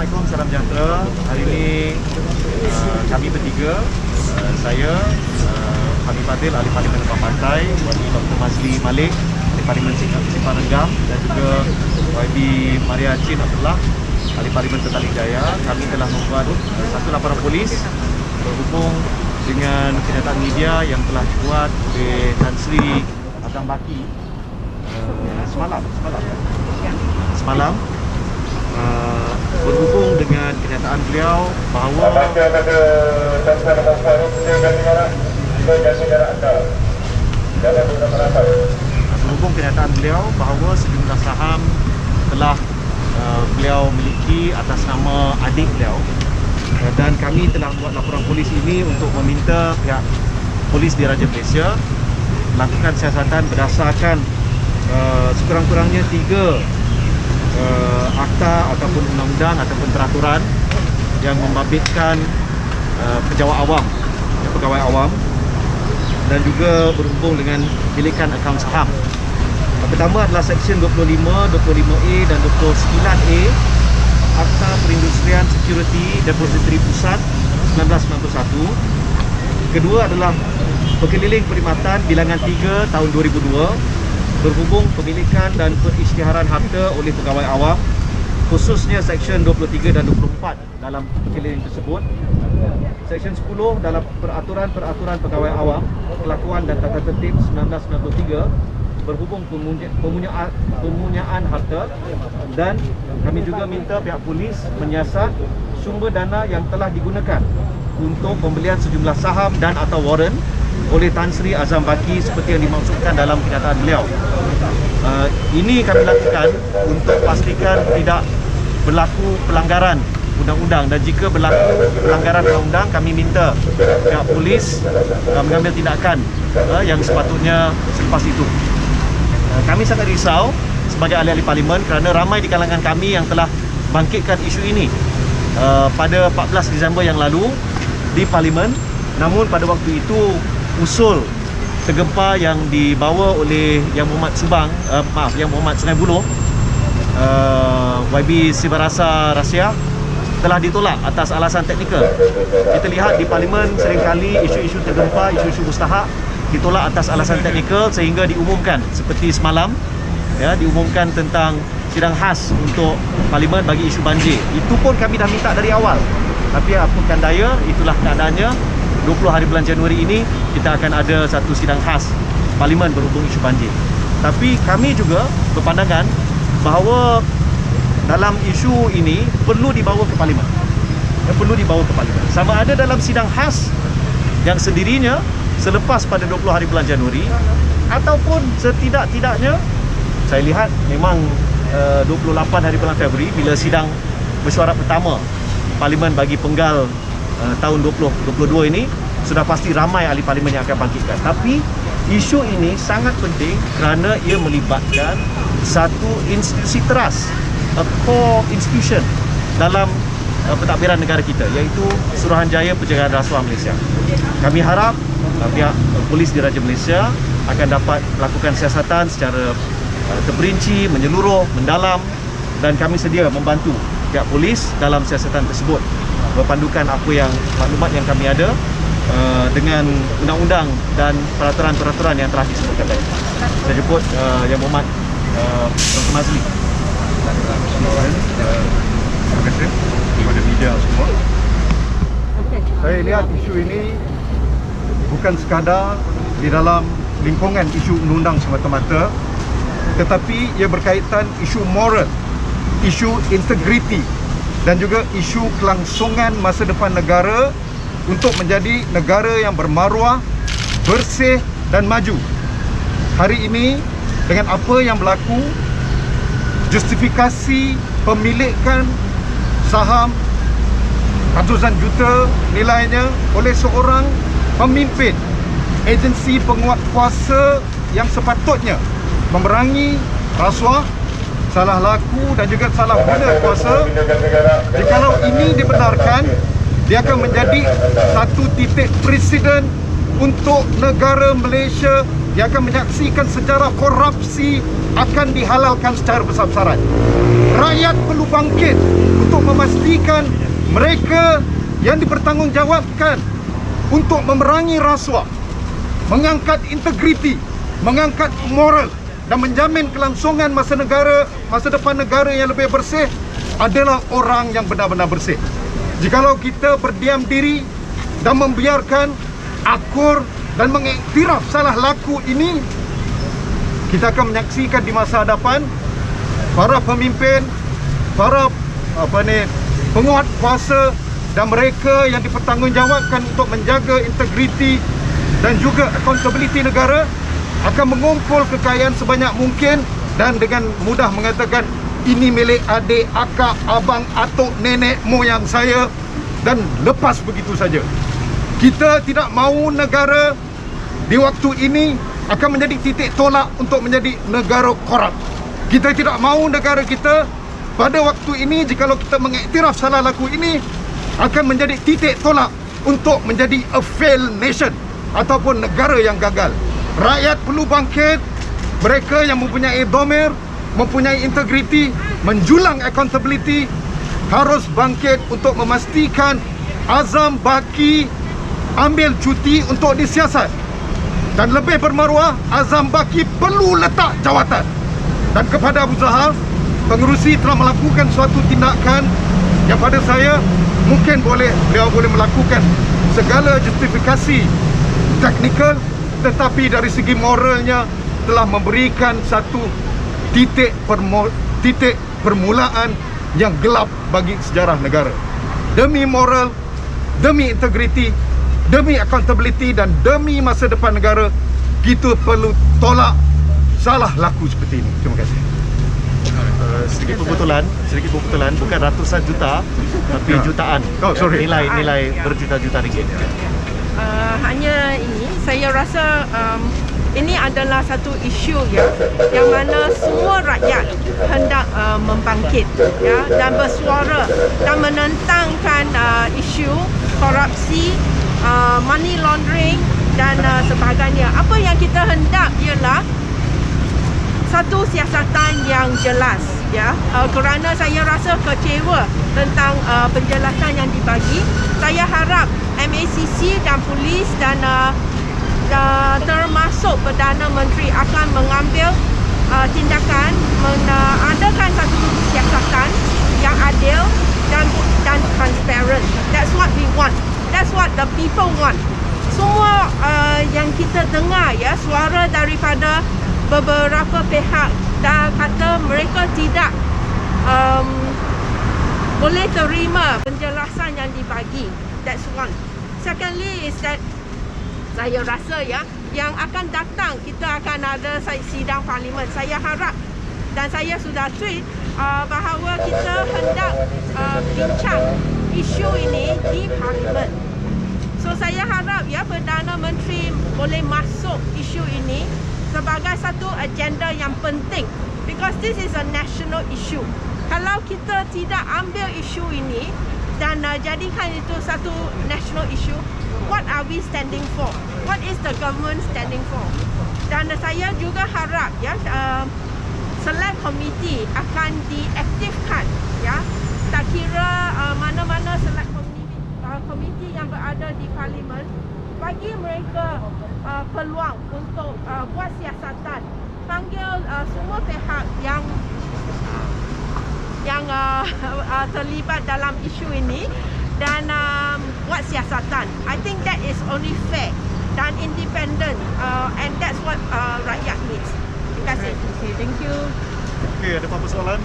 Assalamualaikum, salam sejahtera. Hari ini kami bertiga, saya, Habib Fadil, Ahli Parlimen Lembah Pantai, YB Dr. Mazli Malik, Ahli Parlimen Simpang Renggam, dan juga YB Maria Chin Abdullah, Ahli Parlimen Petaling Jaya. Kami telah membuat satu laporan polis berhubung dengan kenyataan media yang telah dibuat oleh Tan Sri Azam Baki semalam berhubung dengan kenyataan beliau bahawa sejumlah saham telah beliau miliki atas nama adik beliau, dan kami telah buat laporan polis ini untuk meminta pihak polis Diraja Malaysia melakukan siasatan berdasarkan sekurang-kurangnya 3 akta ataupun undang-undang ataupun peraturan yang membabitkan pegawai awam dan juga berhubung dengan milikan akaun saham. Pertama adalah Seksyen 25, 25A dan 29A Akta Perindustrian Security Depository Pusat 1991. Kedua adalah Pekeliling Perkhidmatan Bilangan 3 tahun 2002 berhubung pemilikan dan perisytiharan harta oleh pegawai awam, khususnya Seksyen 23 dan 24 dalam pekeliling tersebut. Seksyen 10 dalam Peraturan Pegawai Awam, Kelakuan dan Tata Tertib 1993 berhubung pempunyaan harta, dan kami juga minta pihak polis menyiasat sumber dana yang telah digunakan untuk pembelian sejumlah saham dan atau warrant oleh Tan Sri Azam Baki seperti yang dimaksudkan dalam kenyataan beliau. Ini kami lakukan untuk pastikan tidak berlaku pelanggaran undang-undang, dan jika berlaku pelanggaran undang-undang, kami minta pihak polis mengambil tindakan yang sepatutnya selepas itu. Kami sangat risau sebagai ahli-ahli parlimen kerana ramai di kalangan kami yang telah bangkitkan isu ini pada 14 Disember yang lalu di parlimen. Namun pada waktu itu usul tergempar yang dibawa oleh Yang Muhammad Sungai Buloh, YB Sibarasa Rahsia, telah ditolak atas alasan teknikal. Kita lihat di parlimen seringkali isu-isu tergempar, isu-isu mustahak ditolak atas alasan teknikal sehingga diumumkan seperti semalam, diumumkan tentang sidang khas untuk parlimen bagi isu banjir. Itu pun kami dah minta dari awal. Tapi apakan daya, itulah keadaannya. 20 hari bulan Januari ini kita akan ada satu sidang khas parlimen berhubung isu banjir. Tapi kami juga berpandangan bahawa dalam isu ini perlu dibawa ke parlimen. Sama ada dalam sidang khas yang sendirinya selepas pada 20 hari bulan Januari, ataupun setidak-tidaknya saya lihat memang 28 hari bulan Februari bila sidang mesyuarat pertama parlimen bagi penggal tahun 2022 ini, sudah pasti ramai ahli parlimen yang akan bangkitkan. Tapi isu ini sangat penting kerana ia melibatkan satu institusi teras, a core institution dalam pentadbiran negara kita, iaitu Suruhanjaya Pencegahan Rasuah Malaysia. Kami harap pihak polis Diraja Malaysia akan dapat melakukan siasatan secara terperinci, menyeluruh, mendalam, dan kami sedia membantu pihak polis dalam siasatan tersebut berpandukan apa yang maklumat yang kami ada dengan undang-undang dan peraturan-peraturan yang telah disebutkan tadi. Saya jemput Yang Muhammad Dr. Mazli. Terima kasih kepada media semua. Saya lihat isu ini bukan sekadar di dalam lingkungan isu undang-undang semata-mata, tetapi ia berkaitan isu moral, isu integriti, dan juga isu kelangsungan masa depan negara untuk menjadi negara yang bermaruah, bersih dan maju. Hari ini dengan apa yang berlaku, justifikasi pemilikan saham ratusan juta nilainya oleh seorang pemimpin agensi penguat kuasa yang sepatutnya memerangi rasuah, salah laku dan juga salah guna kuasa. Jikalau ini dibenarkan, dia akan menjadi satu titik presiden untuk negara Malaysia yang akan menyaksikan sejarah korupsi akan dihalalkan secara besar-besaran. Rakyat perlu bangkit untuk memastikan mereka yang dipertanggungjawabkan untuk memerangi rasuah, mengangkat integriti, mengangkat moral dan menjamin kelangsungan masa depan negara yang lebih bersih adalah orang yang benar-benar bersih. Jikalau kita berdiam diri dan membiarkan akur dan mengiktiraf salah laku ini, kita akan menyaksikan di masa hadapan para pemimpin, para penguat kuasa dan mereka yang dipertanggungjawabkan untuk menjaga integriti dan juga accountability negara akan mengumpul kekayaan sebanyak mungkin dan dengan mudah mengatakan ini milik adik, akak, abang, atuk, nenek, moyang saya dan lepas begitu saja. Kita tidak mahu negara di waktu ini akan menjadi titik tolak untuk menjadi negara korup. Kita tidak mahu negara kita pada waktu ini, jikalau kita mengiktiraf salah laku ini, akan menjadi titik tolak untuk menjadi a failed nation ataupun negara yang gagal. Rakyat perlu bangkit. Mereka yang mempunyai dhamir, mempunyai integriti, menjulang accountability harus bangkit untuk memastikan Azam Baki ambil cuti untuk disiasat. Dan lebih bermaruah, Azam Baki perlu letak jawatan. Dan kepada Abu Zahar, pengerusi telah melakukan suatu tindakan yang pada saya mungkin beliau boleh melakukan segala justifikasi teknikal, tetapi dari segi moralnya telah memberikan satu titik permulaan yang gelap bagi sejarah negara. Demi moral, demi integriti, demi accountability dan demi masa depan negara, kita perlu tolak salah laku seperti ini. Terima kasih. Sedikit pembetulan, bukan ratusan juta tapi jutaan. Nilai berjuta-juta ringgit. Hanya ini, saya rasa ini adalah satu isu ya, yang mana semua rakyat hendak membangkit ya, dan bersuara dan menentangkan isu korupsi, money laundering dan sebagainya. Apa yang kita hendak ialah satu siasatan yang jelas ya, kerana saya rasa kecewa tentang penjelasan yang dibagi. Saya harap MACC dan polis dan termasuk Perdana Menteri akan mengambil tindakan mengadakan satu siasatan yang adil dan transparent. That's what we want. That's what the people want. Semua yang kita dengar ya, suara daripada beberapa pihak dah kata mereka tidak boleh terima penjelasan yang dibagi. That's one. Secondly is that saya rasa ya, yang akan datang kita akan ada sidang parlimen. Saya harap dan saya sudah tweet bahawa kita hendak bincang isu ini di parlimen. So saya harap ya Perdana Menteri boleh masuk isu ini sebagai satu agenda yang penting, because this is a national issue. Kalau kita tidak ambil isu ini dan jadikan itu satu national issue, what are we standing for? What is the government standing for? Dan saya juga harap ya select committee akan diaktifkan ya. Tak kira mana-mana select committee yang berada di parlimen, bagi mereka peluang untuk buat siasatan, panggil semua pihak yang terlibat dalam isu ini dan buat siasatan. I think that is only fair dan independent, and that's what rakyat needs. Terima kasih. Thank you. Okey, ada apa-apa soalan?